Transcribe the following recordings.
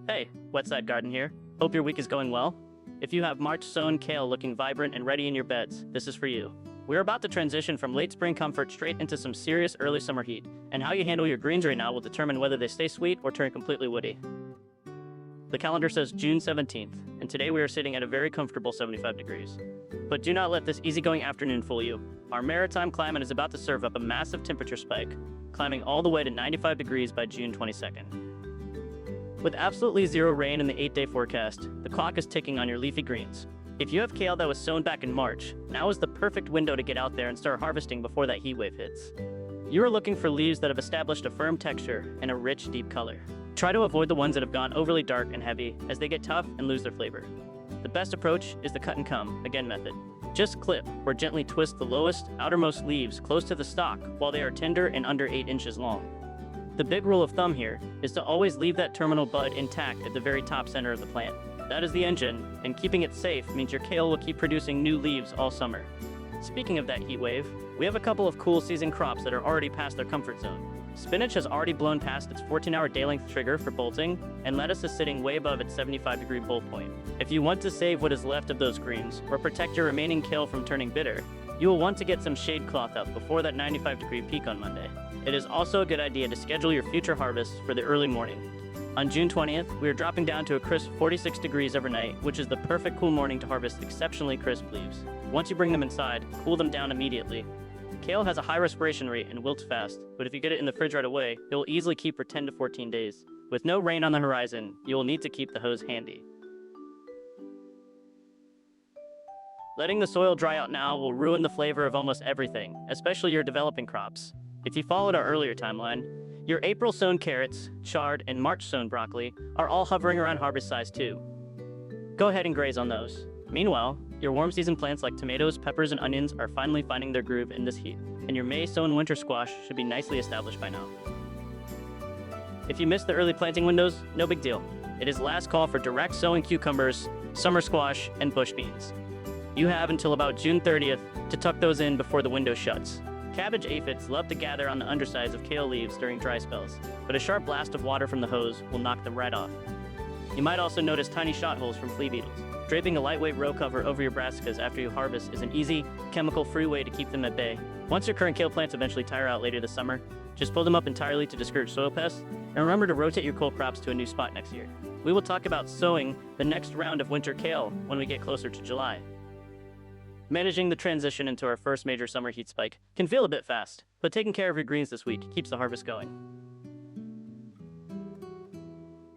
Hey, Wetside Garden here. Hope your week is going well. If you have March sown kale looking vibrant and ready in your beds, this is for you. We're about to transition from late spring comfort straight into some serious early summer heat, and how you handle your greens right now will determine whether they stay sweet or turn completely woody. The calendar says June 17th, and today we are sitting at a very comfortable 75 degrees. But do not let this easygoing afternoon fool you. Our maritime climate is about to serve up a massive temperature spike, climbing all the way to 95 degrees by June 22nd. With absolutely zero rain in the 8-day forecast, the clock is ticking on your leafy greens. If you have kale that was sown back in March, now is the perfect window to get out there and start harvesting before that heat wave hits. You are looking for leaves that have established a firm texture and a rich, deep color. Try to avoid the ones that have gone overly dark and heavy, as they get tough and lose their flavor. The best approach is the cut and come again method. Just clip or gently twist the lowest, outermost leaves close to the stalk while they are tender and under 8 inches long. The big rule of thumb here is to always leave that terminal bud intact at the very top center of the plant. That is the engine, and keeping it safe means your kale will keep producing new leaves all summer. Speaking of that heat wave, we have a couple of cool season crops that are already past their comfort zone. Spinach has already blown past its 14-hour day-length trigger for bolting, and lettuce is sitting way above its 75-degree bolt point. If you want to save what is left of those greens, or protect your remaining kale from turning bitter, you will want to get some shade cloth up before that 95-degree peak on Monday. It is also a good idea to schedule your future harvests for the early morning. On June 20th, we are dropping down to a crisp 46 degrees overnight, which is the perfect cool morning to harvest exceptionally crisp leaves. Once you bring them inside, cool them down immediately. Kale has a high respiration rate and wilts fast, but if you get it in the fridge right away, it will easily keep for 10 to 14 days. With no rain on the horizon, you will need to keep the hose handy. Letting the soil dry out now will ruin the flavor of almost everything, especially your developing crops. If you followed our earlier timeline, your April sown carrots, chard, and March sown broccoli are all hovering around harvest size too. Go ahead and graze on those. Meanwhile, your warm season plants like tomatoes, peppers, and onions are finally finding their groove in this heat, and your May sown winter squash should be nicely established by now. If you missed the early planting windows, no big deal. It is last call for direct sowing cucumbers, summer squash, and bush beans. You have until about June 30th to tuck those in before the window shuts. Cabbage aphids love to gather on the undersides of kale leaves during dry spells, but a sharp blast of water from the hose will knock them right off. You might also notice tiny shot holes from flea beetles. Draping a lightweight row cover over your brassicas after you harvest is an easy, chemical-free way to keep them at bay. Once your current kale plants eventually tire out later this summer, just pull them up entirely to discourage soil pests, and remember to rotate your cole crops to a new spot next year. We will talk about sowing the next round of winter kale when we get closer to July. Managing the transition into our first major summer heat spike can feel a bit fast, but taking care of your greens this week keeps the harvest going.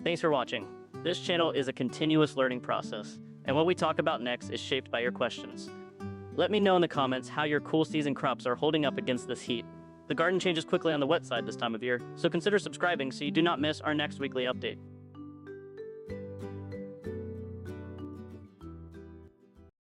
Thanks for watching. This channel is a continuous learning process, and what we talk about next is shaped by your questions. Let me know in the comments how your cool season crops are holding up against this heat. The garden changes quickly on the wet side this time of year, so consider subscribing so you do not miss our next weekly update.